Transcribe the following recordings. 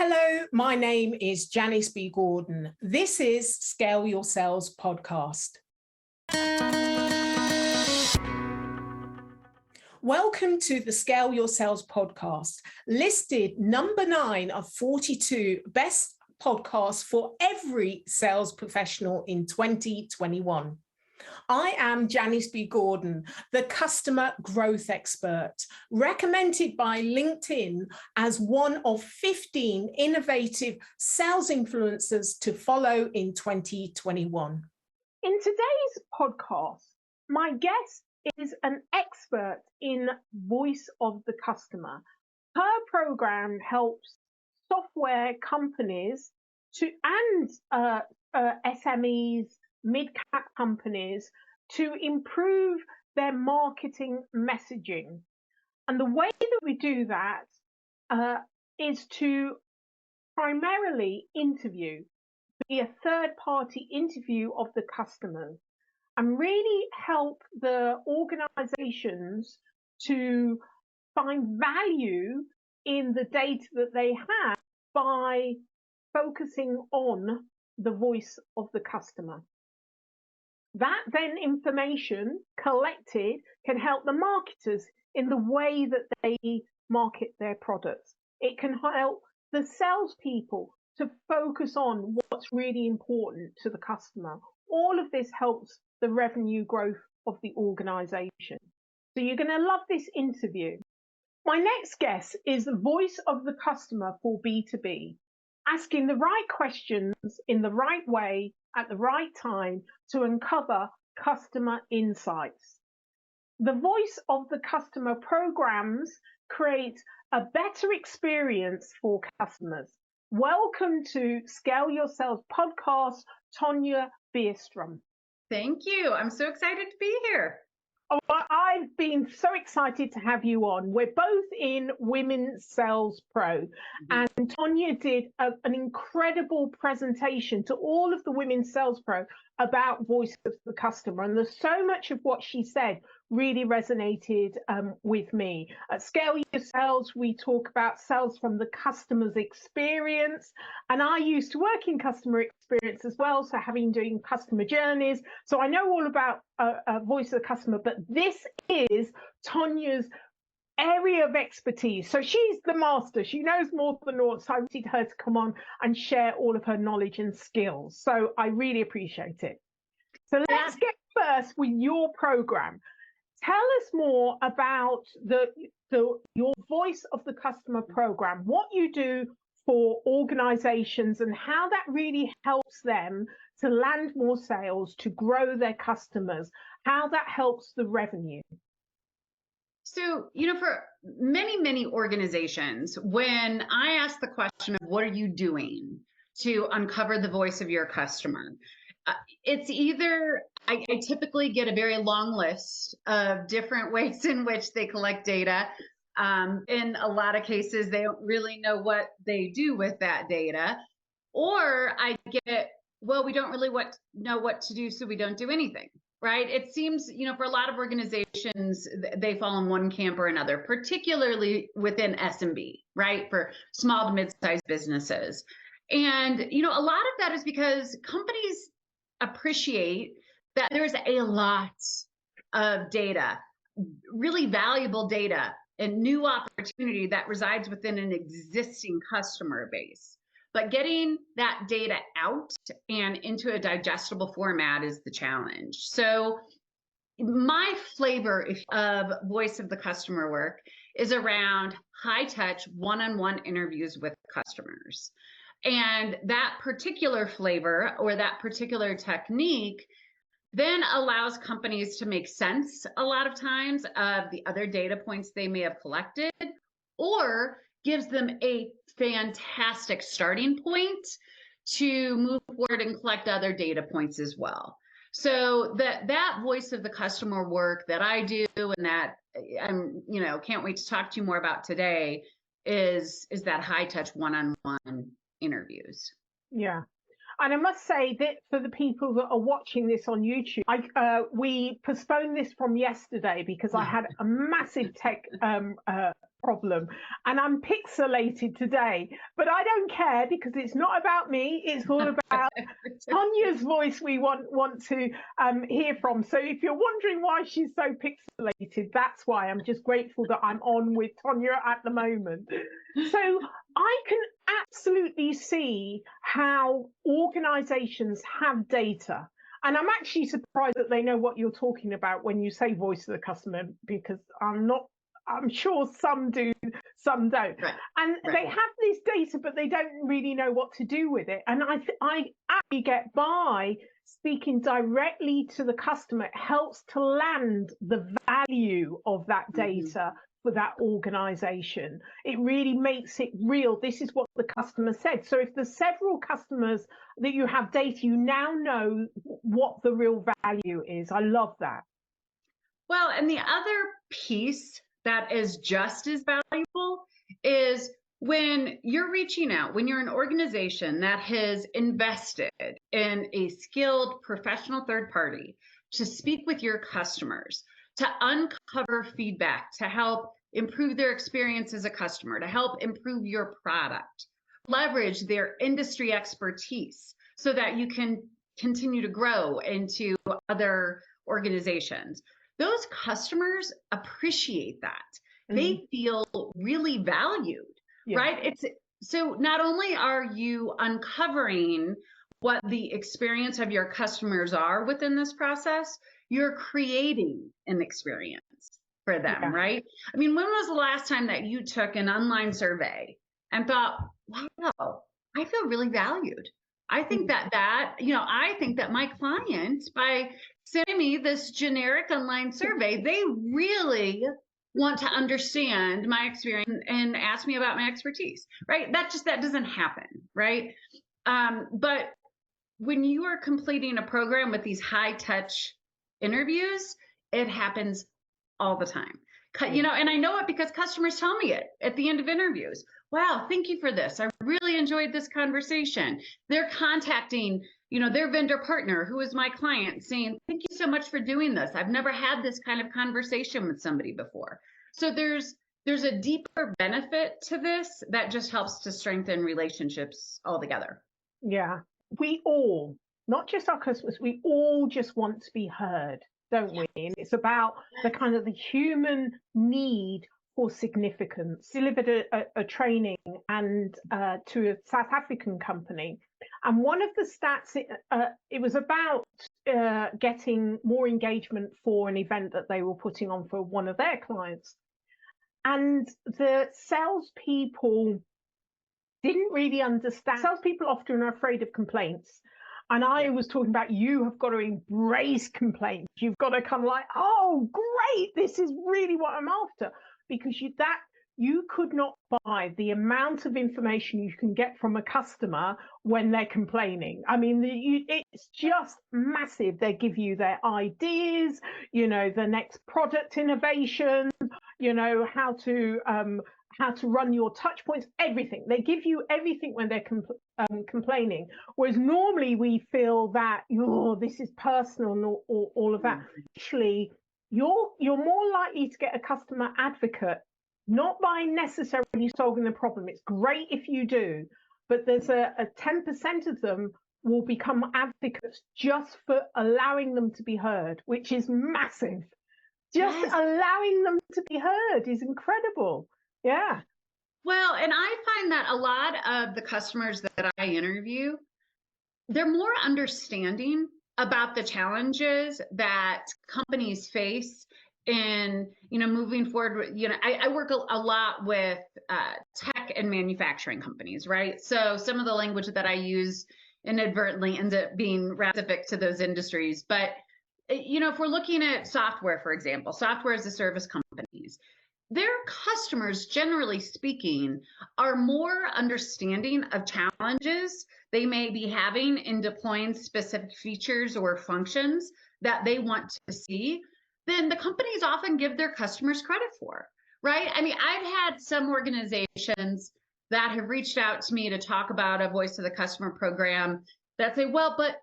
Hello, my name is Janice B. Gordon. This is Scale Your Sales podcast. Welcome to the Scale Your Sales podcast, listed number 9 of 42 best podcasts for every sales professional in 2021. I am Janice B. Gordon, the customer growth expert, recommended by LinkedIn as one of 15 innovative sales influencers to follow in 2021. In today's podcast, my guest is an expert in voice of the customer. Her program helps software companies and SMEs, mid-cap companies to improve their marketing messaging. And the way that we do that is to primarily be a third-party interview of the customers and really help the organizations to find value in the data that they have by focusing on the voice of the customer. That then information collected can help the marketers in the way that they market their products. It can help the salespeople to focus on what's really important to the customer. All of this helps the revenue growth of the organization. So you're going to love this interview. My next guest is the voice of the customer for B2B, asking the right questions in the right way at the right time to uncover customer insights. The voice of the customer programs create a better experience for customers. Welcome to Scale Your Sales podcast, Tonya Bjurstrom. Thank you. I'm so excited to be here. Oh, I've been so excited to have you on. We're both in Women's Sales Pro, and Tonya did an incredible presentation to all of the Women's Sales Pro about voice of the customer. And there's so much of what she said really resonated with me. At Scale Your Sales, we talk about sales from the customer's experience. And I used to work in customer experience as well, so having doing customer journeys. So I know all about voice of the customer, but this is Tonya's area of expertise. So she's the master. She knows more than all. So I wanted her to come on and share all of her knowledge and skills. So I really appreciate it. So let's get first with your program. Tell us more about your voice of the customer program, what you do for organizations and how that really helps them to land more sales, to grow their customers, how that helps the revenue. So, for many organizations, when I ask the question of what are you doing to uncover the voice of your customer, it's either I typically get a very long list of different ways in which they collect data. In a lot of cases, they don't really know what they do with that data. Or I get, well, we don't really know what to do, so we don't do anything. Right? It seems, for a lot of organizations, they fall in one camp or another, particularly within SMB, right? For small to mid-sized businesses. And, a lot of that is because companies appreciate that there's a lot of data, really valuable data and new opportunity that resides within an existing customer base. But getting that data out and into a digestible format is the challenge. So my flavor of voice of the customer work is around high-touch, one-on-one interviews with customers. And that particular flavor or that particular technique then allows companies to make sense a lot of times of the other data points they may have collected, or gives them a fantastic starting point to move forward and collect other data points as well. So that voice of the customer work that I do and that I'm, can't wait to talk to you more about today is that high touch one-on-one interviews. Yeah. And I must say that for the people that are watching this on YouTube, we postponed this from yesterday because I had a massive tech problem. And I'm pixelated today, but I don't care because it's not about me. It's all about Tonya's voice we want to hear from. So if you're wondering why she's so pixelated, that's why. I'm just grateful that I'm on with Tonya at the moment. So I can absolutely see how organizations have data. And I'm actually surprised that they know what you're talking about when you say voice of the customer, because I'm sure some do, some don't. Right. And they have this data, but they don't really know what to do with it. And I actually get by speaking directly to the customer. It helps to land the value of that data for that organization. It really makes it real. This is what the customer said. So if there's several customers that you have data, you now know what the real value is. I love that. Well, and the other piece that is just as valuable is when you're reaching out, when you're an organization that has invested in a skilled professional third party to speak with your customers, to uncover feedback, to help improve their experience as a customer, to help improve your product, leverage their industry expertise so that you can continue to grow into other organizations. Those customers appreciate that. They feel really valued, right? So not only are you uncovering what the experience of your customers are within this process, you're creating an experience for them, right? I mean, when was the last time that you took an online survey and thought, wow, I feel really valued? I think that I think that my client, by sending me this generic online survey, they really want to understand my experience and ask me about my expertise, right? That doesn't happen, right? But when you are completing a program with these high touch interviews, it happens all the time. And I know it because customers tell me it at the end of interviews. Wow, thank you for this. I really enjoyed this conversation. They're contacting, their vendor partner, who is my client, saying, thank you so much for doing this. I've never had this kind of conversation with somebody before. So there's a deeper benefit to this that just helps to strengthen relationships altogether. Yeah, we all, not just our customers, we all just want to be heard, don't we? And it's about the kind of the human need for significance. Delivered a training and to a South African company, and one of the stats it was about getting more engagement for an event that they were putting on for one of their clients, and the salespeople didn't really understand. Salespeople often are afraid of complaints. And I was talking about, you have got to embrace complaints. You've got to kind of like, oh, great, this is really what I'm after. Because you could not buy the amount of information you can get from a customer when they're complaining. I mean, it's just massive. They give you their ideas, the next product innovation, how to run your touch points, everything. They give you everything when they're complaining. Whereas normally we feel that, this is personal or all of that. Actually, you're more likely to get a customer advocate, not by necessarily solving the problem. It's great if you do, but there's a 10% of them will become advocates just for allowing them to be heard, which is massive. Just allowing them to be heard is incredible. Yeah. Well, and I find that a lot of the customers that I interview, they're more understanding about the challenges that companies face in, moving forward. I work a lot with tech and manufacturing companies, right? So some of the language that I use inadvertently ends up being specific to those industries. But, if we're looking at software, for example, software as a service companies, their customers, generally speaking, are more understanding of challenges they may be having in deploying specific features or functions that they want to see than the companies often give their customers credit for, right? I mean, I've had some organizations that have reached out to me to talk about a voice of the customer program that say, well, but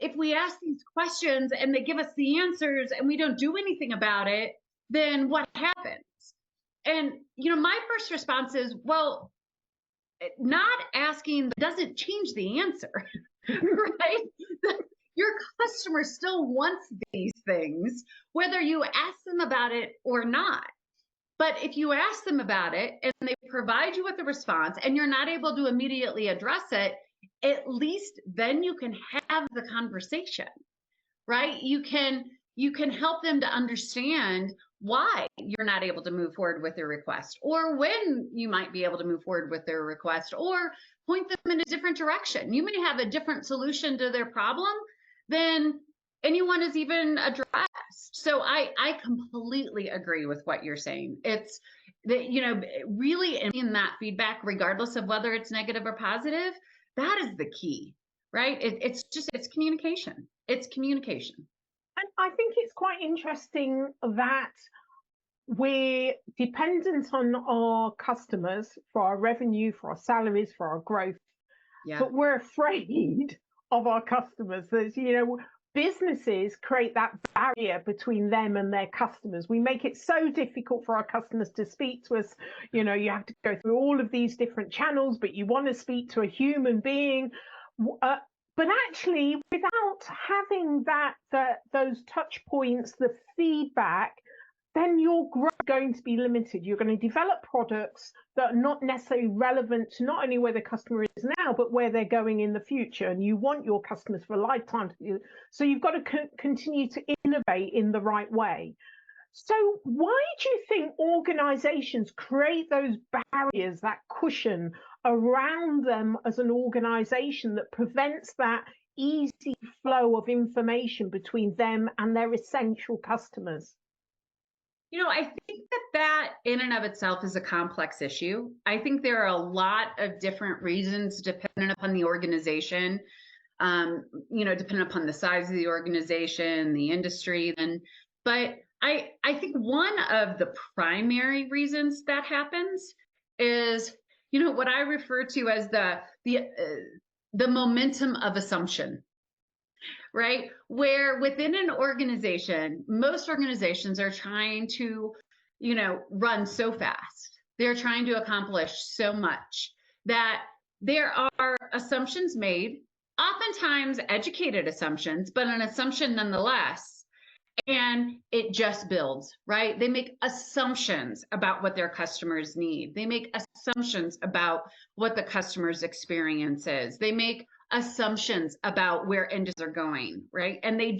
if we ask these questions and they give us the answers and we don't do anything about it, then what happens? And, my first response is, well, not asking doesn't change the answer, right? Your customer still wants these things, whether you ask them about it or not. But if you ask them about it and they provide you with a response and you're not able to immediately address it, at least then you can have the conversation, right? You can help them to understand why you're not able to move forward with their request, or when you might be able to move forward with their request, or point them in a different direction. You may have a different solution to their problem than anyone has even addressed. So I completely agree with what you're saying. It's that, really in that feedback, regardless of whether it's negative or positive, that is the key, right? It's communication. It's communication. And I think it's quite interesting that we're dependent on our customers for our revenue, for our salaries, for our growth, but we're afraid of our customers. There's, businesses create that barrier between them and their customers. We make it so difficult for our customers to speak to us. You have to go through all of these different channels, but you want to speak to a human being. But actually, without having those touch points, the feedback, then your growth is going to be limited. You're going to develop products that are not necessarily relevant to not only where the customer is now, but where they're going in the future. And you want your customers for a lifetime. So you've got to continue to innovate in the right way. So why do you think organizations create those barriers, that cushion around them as an organization that prevents that easy flow of information between them and their essential customers? I think that in and of itself is a complex issue. I think there are a lot of different reasons dependent upon the organization, depending upon the size of the organization, the industry. But I think one of the primary reasons that happens is, what I refer to as the momentum of assumption, right? Where within an organization, most organizations are trying to, run so fast. They're trying to accomplish so much that there are assumptions made, oftentimes educated assumptions, but an assumption nonetheless. And it just builds, right? They make assumptions about what their customers need. They make assumptions about what the customer's experience is. They make assumptions about where industries are going, right? And they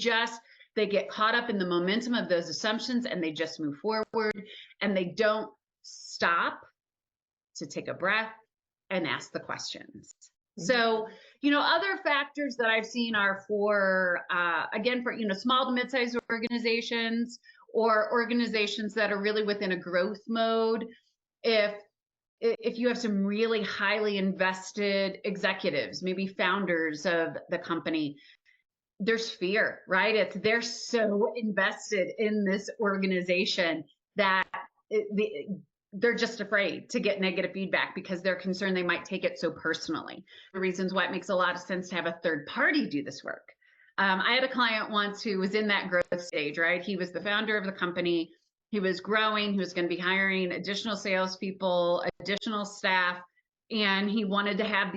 get caught up in the momentum of those assumptions and they just move forward and they don't stop to take a breath and ask the questions. So, other factors that I've seen are for small to mid-sized organizations or organizations that are really within a growth mode. If you have some really highly invested executives, maybe founders of the company, there's fear, right? They're so invested in this organization that they're just afraid to get negative feedback because they're concerned they might take it so personally. The reasons why it makes a lot of sense to have a third party do this work. I had a client once who was in that growth stage, right? He was the founder of the company. He was growing. He was going to be hiring additional salespeople, additional staff, and he wanted to have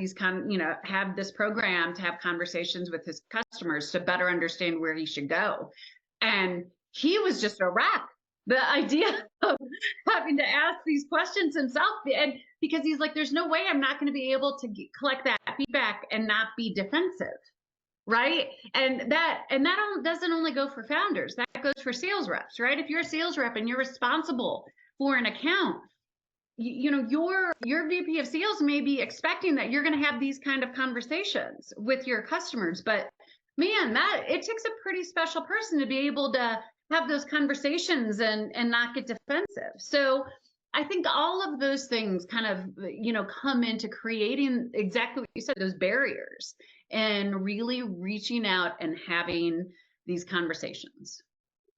have this program to have conversations with his customers to better understand where he should go. And he was just a wreck. The idea of having to ask these questions himself, and because he's like, there's no way I'm not going to be able to collect that feedback and not be defensive, right? And that doesn't only go for founders, that goes for sales reps, right? If you're a sales rep and you're responsible for an account, your VP of sales may be expecting that you're going to have these kind of conversations with your customers, but man, it takes a pretty special person to be able to have those conversations and not get defensive. So I think all of those things kind of, come into creating exactly what you said, those barriers, and really reaching out and having these conversations.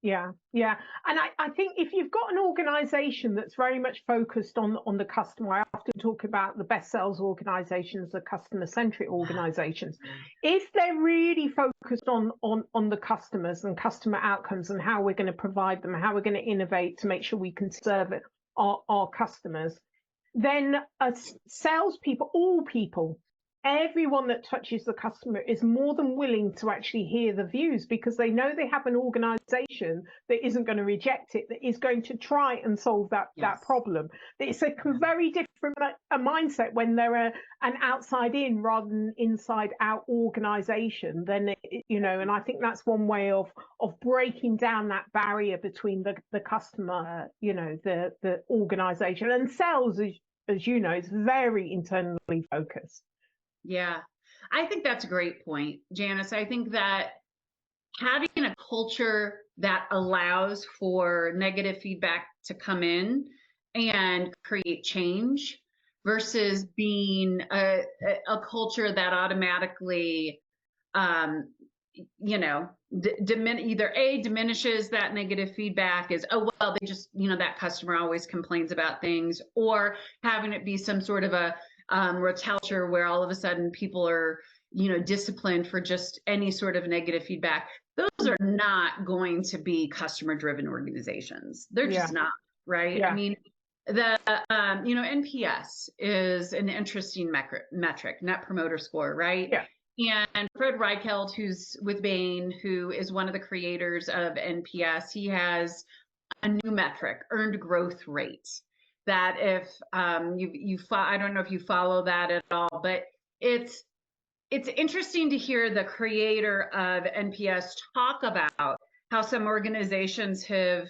Yeah. And I think if you've got an organization that's very much focused on the customer, I often talk about the best sales organizations are customer-centric organizations. If they're really focused on the customers and customer outcomes and how we're going to provide them, how we're going to innovate to make sure we can serve it our customers, then salespeople, all people, everyone that touches the customer is more than willing to actually hear the views, because they know they have an organization that isn't going to reject it, that is going to try and solve that problem. It's a very different mindset when they're an outside in rather than inside out organization. Then and I think that's one way of breaking down that barrier between the customer, the organization. And sales, as you know, is very internally focused. Yeah, I think that's a great point, Janice. I think that having a culture that allows for negative feedback to come in and create change versus being a culture that automatically, either diminishes that negative feedback, is, oh, well, they just, that customer always complains about things, or having it be some sort of a culture where all of a sudden people are, disciplined for just any sort of negative feedback. Those are not going to be customer-driven organizations. They're just not, right? Yeah. I mean, the NPS is an interesting metric, Net Promoter Score, right? Yeah. And Fred Reichelt, who's with Bain, who is one of the creators of NPS, he has a new metric, earned growth rate. That if I don't know if you follow that at all, but it's interesting to hear the creator of NPS talk about how some organizations have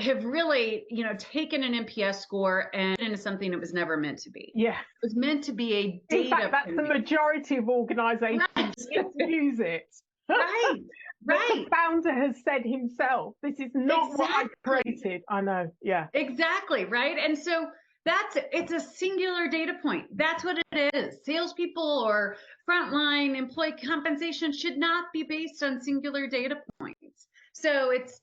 really, taken an NPS score and into something it was never meant to be. Yeah. It was meant to be a data. In fact, that's the majority of organizations that use it. Right. The founder has said himself, this is not what I created. I know. Yeah. Exactly. Right. And so it's a singular data point. That's what it is. Salespeople or frontline employee compensation should not be based on singular data points. So it's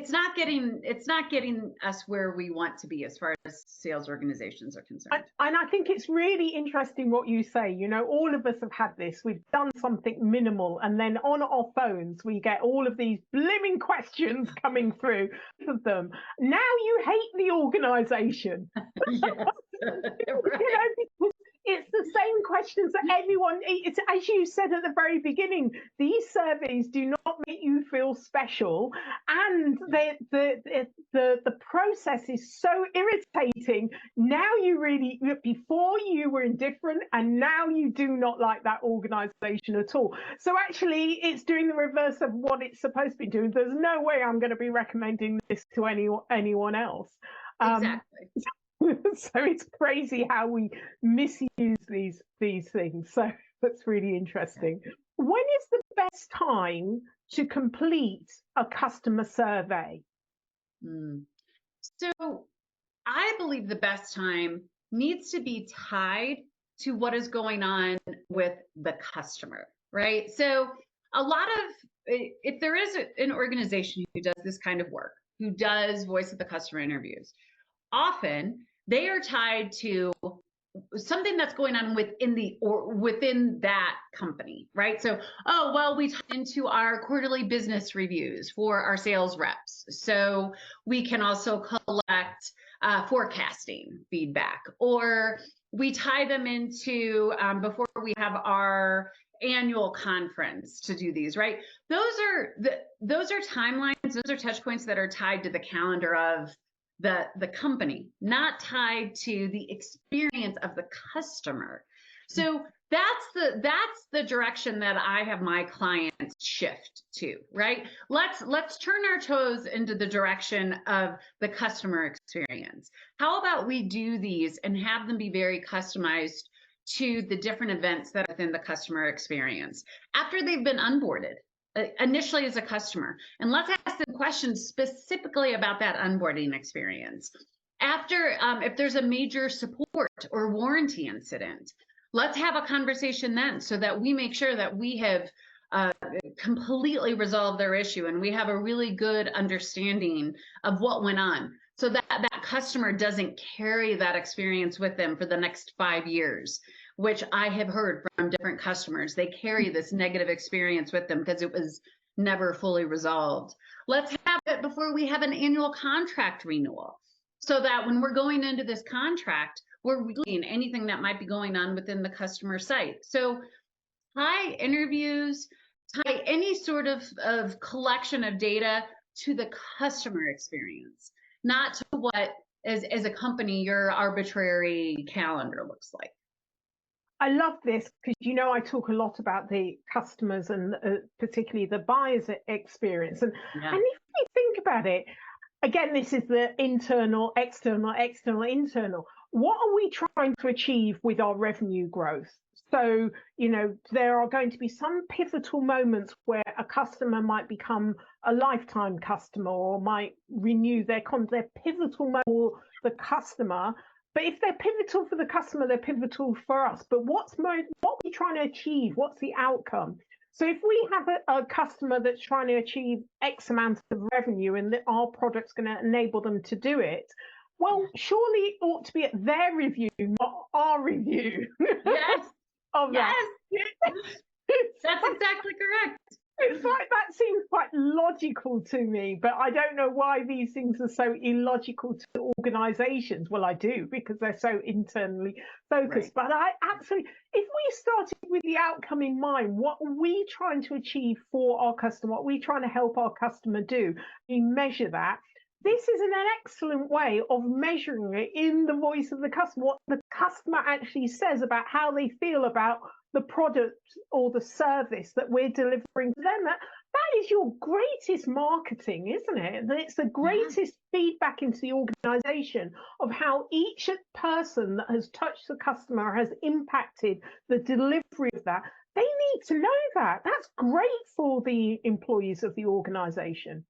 not getting us where we want to be as far as sales organizations are concerned. And I think it's really interesting what you say. All of us have had this. We've done something minimal, and then on our phones we get all of these blimmin' questions coming through of them. Now you hate the organization. It's the same questions that everyone, it's, as you said at the very beginning, these surveys do not make you feel special, and the process is so irritating. Now before you were indifferent, and now you do not like that organization at all. So actually it's doing the reverse of what it's supposed to be doing. There's no way I'm going to be recommending this to anyone else. Exactly. So it's crazy how we misuse these things. So that's really interesting. When is the best time to complete a customer survey? So I believe the best time needs to be tied to what is going on with the customer, right? So if there is an organization who does this kind of work, who does voice of the customer interviews, often they are tied to something that's going on within that company, right? So, we tie into our quarterly business reviews for our sales reps. So we can also collect forecasting feedback, or we tie them into before we have our annual conference to do these, right? Those are timelines, those are touch points that are tied to the calendar of the company, not tied to the experience of the customer. So that's the direction that I have my clients shift to, right? Let's turn our toes into the direction of the customer experience. How about we do these and have them be very customized to the different events that are within the customer experience after they've been onboarded initially as a customer, and let's ask them questions specifically about that onboarding experience. After, if there's a major support or warranty incident, let's have a conversation then, so that we make sure that we have completely resolved their issue and we have a really good understanding of what went on, so that that customer doesn't carry that experience with them for the next 5 years, which I have heard from different customers. They carry this negative experience with them because it was never fully resolved. Let's have it before we have an annual contract renewal, so that when we're going into this contract, we're reading anything that might be going on within the customer site. So tie interviews, tie any sort of collection of data to the customer experience, not to what, as a company, your arbitrary calendar looks like. I love this because, I talk a lot about the customers and particularly the buyer's experience. And if you think about it, again, this is the internal, external, external, internal. What are we trying to achieve with our revenue growth? So, there are going to be some pivotal moments where a customer might become a lifetime customer or might renew their contract. They're pivotal moments for the customer. But if they're pivotal for the customer, they're pivotal for us. But what are we trying to achieve? What's the outcome? So if we have a customer that's trying to achieve X amount of revenue and that our product's going to enable them to do it, well, surely it ought to be at their review, not our review. Yes. Of yes. That. That's exactly correct. It's like that seems quite logical to me, but I don't know why these things are so illogical to organizations. Well, I do, because they're so internally focused. Right. But I absolutely, if we started with the outcome in mind, what are we trying to achieve for our customer? What are we trying to help our customer do? We measure that. This is an excellent way of measuring it in the voice of the customer, what the customer actually says about how they feel about the product or the service that we're delivering to them. That is your greatest marketing, isn't it? And it's the greatest feedback into the organization of how each person that has touched the customer has impacted the delivery of that. They need to know that. That's great for the employees of the organization.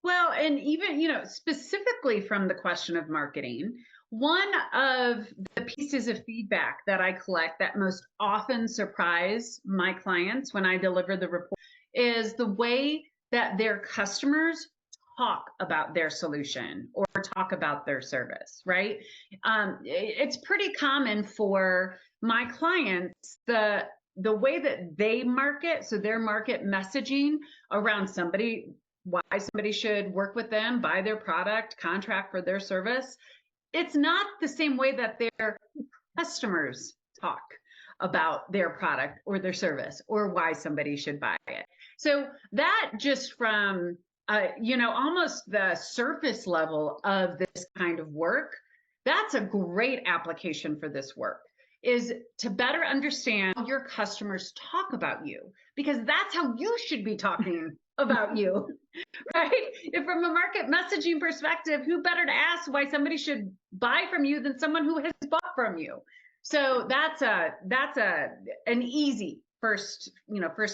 Well, and even, specifically from the question of marketing, one of the pieces of feedback that I collect that most often surprise my clients when I deliver the report is the way that their customers talk about their solution or talk about their service, right? It's pretty common for my clients, the way that they market, so their market messaging around why somebody should work with them, buy their product, contract for their service. It's not the same way that their customers talk about their product or their service or why somebody should buy it. So that just from, almost the surface level of this kind of work, that's a great application for this work, is to better understand how your customers talk about you, because that's how you should be talking about you, right? If from a market messaging perspective, who better to ask why somebody should buy from you than someone who has bought from you? So that's an easy first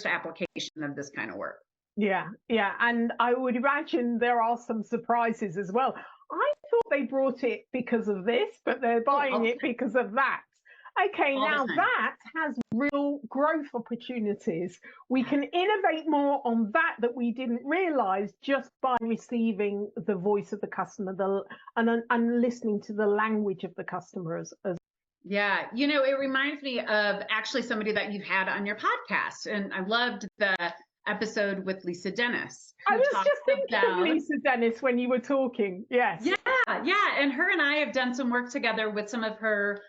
application of this kind of work. Yeah, and I would imagine there are some surprises as well. I thought they brought it because of this, but they're buying it because of that. Okay, now that has real growth opportunities. We can innovate more on that we didn't realize just by receiving the voice of the customer and listening to the language of the customers. Yeah, it reminds me of actually somebody that you've had on your podcast, and I loved the episode with Lisa Dennis. I was just thinking of Lisa Dennis when you were talking. Yes. Yeah, and her and I have done some work together with some of her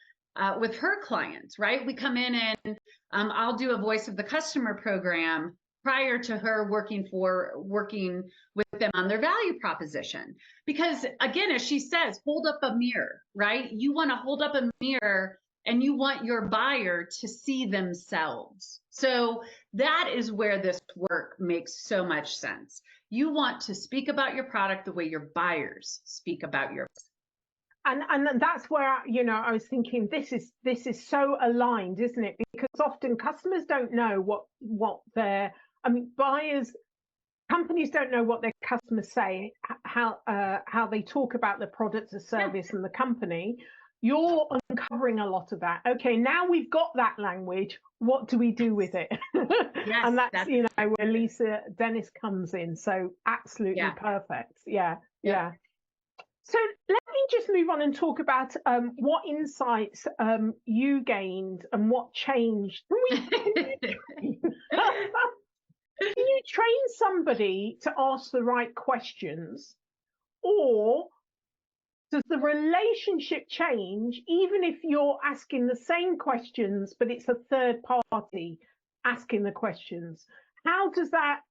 with her clients, right? We come in and I'll do a voice of the customer program prior to her working with them on their value proposition. Because again, as she says, hold up a mirror, right? You want to hold up a mirror and you want your buyer to see themselves. So that is where this work makes so much sense. You want to speak about your product the way your buyers speak about your product. And that's where, I was thinking this is so aligned, isn't it? Because often customers don't know what companies don't know what their customers say, how they talk about the product or service and the company. You're uncovering a lot of that. Okay, now we've got that language. What do we do with it? Yes, and that's where Lisa Dennis comes in. So absolutely perfect. Yeah. So let me just move on and talk about what insights you gained and what changed. Can you train somebody to ask the right questions, or does the relationship change even if you're asking the same questions, but it's a third party asking the questions? How does that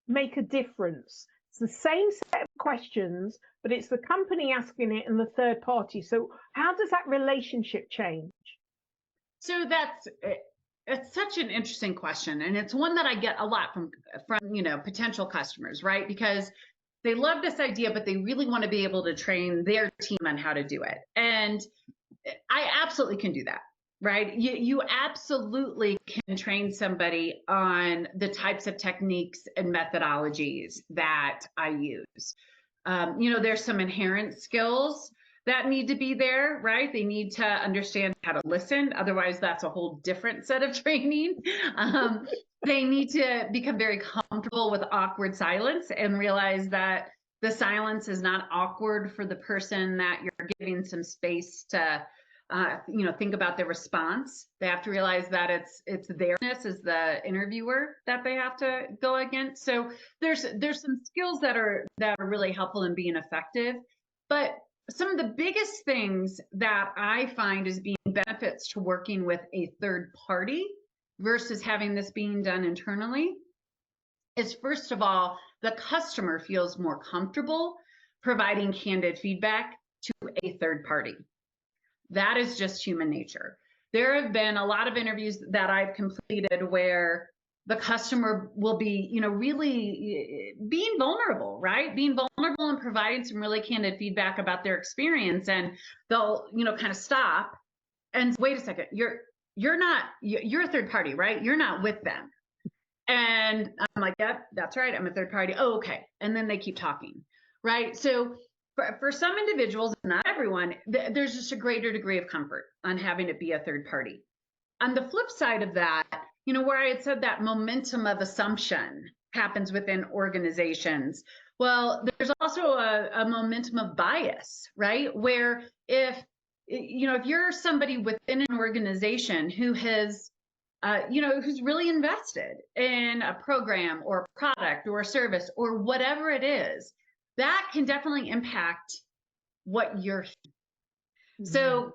make a difference? It's the same set of questions, but it's the company asking it and the third party. So how does that relationship change? So it's such an interesting question, and it's one that I get a lot from potential customers, right? Because they love this idea, but they really want to be able to train their team on how to do it. And I absolutely can do that, right? You absolutely can train somebody on the types of techniques and methodologies that I use. There's some inherent skills that need to be there, right? They need to understand how to listen. Otherwise, that's a whole different set of training. They need to become very comfortable with awkward silence and realize that the silence is not awkward for the person that you're giving some space to, think about their response. They have to realize that it's theirs as the interviewer that they have to go against. So there's some skills that are really helpful in being effective. But some of the biggest things that I find as being benefits to working with a third party versus having this being done internally is, first of all, the customer feels more comfortable providing candid feedback to a third party. That is just human nature. There have been a lot of interviews that I've completed where the customer will be, really being vulnerable, right? Being vulnerable and providing some really candid feedback about their experience, and they'll, kind of stop and say, wait a second, you're a third party, right? You're not with them. And I'm like, yep, that's right. I'm a third party. Oh, okay. And then they keep talking, right? So for some individuals, not everyone, there's just a greater degree of comfort on having it be a third party. On the flip side of that, where I had said that momentum of assumption happens within organizations. Well, there's also a momentum of bias, right? Where if you're somebody within an organization who has, who's really invested in a program or a product or a service or whatever it is, that can definitely impact what you're hearing. So,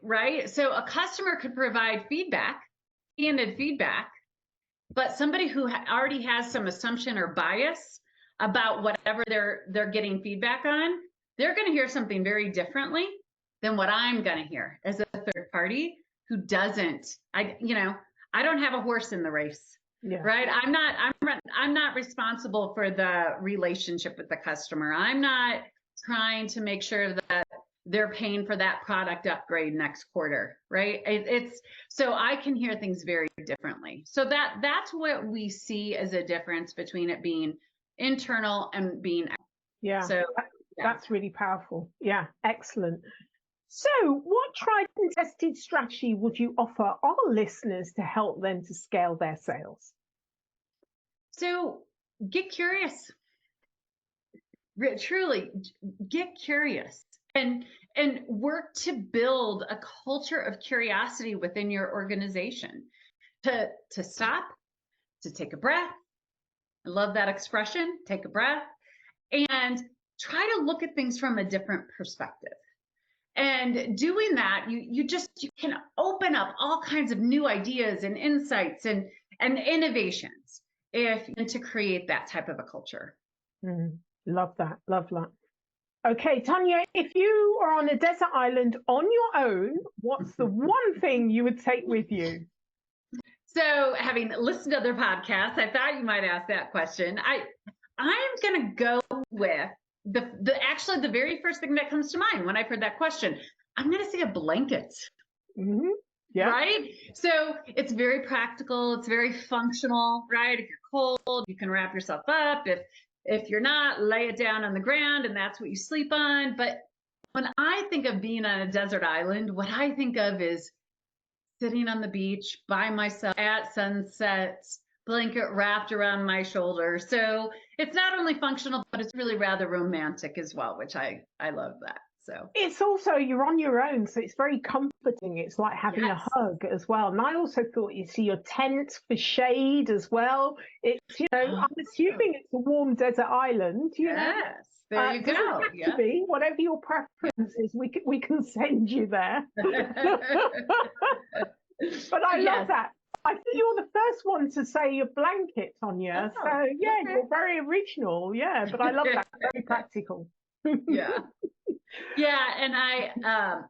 right? So a customer could provide feedback, candid feedback, but somebody who already has some assumption or bias about whatever they're getting feedback on, they're going to hear something very differently than what I'm going to hear as a third party who doesn't. I don't have a horse in the race. Yeah. Right. I'm not responsible for the relationship with the customer. I'm not trying to make sure that they're paying for that product upgrade next quarter. Right. So I can hear things very differently. So that's what we see as a difference between it being internal and being. Yeah. So that's really powerful. Yeah. Excellent. So what tried and tested strategy would you offer our listeners to help them to scale their sales? So get curious. Truly get curious and work to build a culture of curiosity within your organization. To stop, to take a breath. I love that expression, take a breath, and try to look at things from a different perspective. And doing that, you can open up all kinds of new ideas and insights and innovations to create that type of a culture. Love that. Love that. Okay, Tonya, if you are on a desert island on your own, what's the one thing you would take with you? So, having listened to other podcasts, I thought you might ask that question. I'm going to go with actually the very first thing that comes to mind when I've heard that question. I'm going to say a blanket. Mm-hmm. Yeah. Right. So it's very practical. It's very functional, right? If you're cold, you can wrap yourself up. If you're not, lay it down on the ground and that's what you sleep on. But when I think of being on a desert island, what I think of is sitting on the beach by myself at sunset, blanket wrapped around my shoulder. So it's not only functional, but it's really rather romantic as well, which I love that. So it's also, you're on your own, so it's very comforting. It's like having a hug as well. And I also thought you see your tent for shade as well. It's, I'm assuming it's a warm desert island, yes, there you go. Doesn't have to be, whatever your preference is, we can send you there. But I love that. I think you're the first one to say your blanket, Tonya. So yeah, you're very original. Yeah, but I love that. Very practical. Yeah. And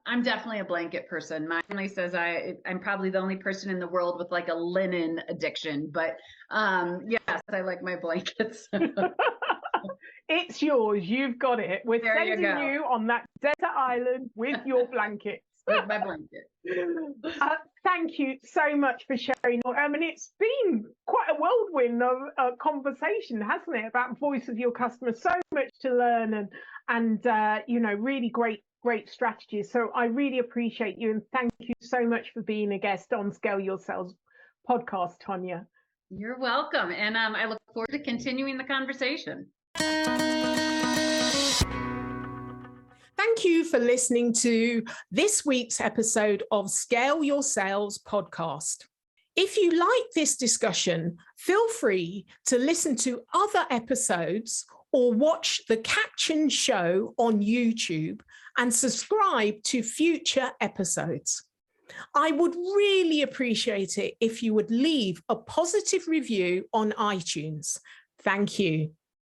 I'm definitely a blanket person. My family says I'm probably the only person in the world with like a linen addiction, but yes, I like my blankets. It's yours. You've got it. We're sending you on that desert island with your blanket. With my blanket. Thank you so much for sharing. I mean, it's been quite a whirlwind of a conversation, hasn't it, about voice of your customer? So much to learn and really great strategies. So I really appreciate you, and thank you so much for being a guest on Scale Your Sales podcast, Tonya. You're welcome, and I look forward to continuing the conversation. Thank you for listening to this week's episode of Scale Your Sales podcast. If you like this discussion, feel free to listen to other episodes or watch the captioned show on YouTube and subscribe to future episodes. I would really appreciate it if you would leave a positive review on iTunes. Thank you.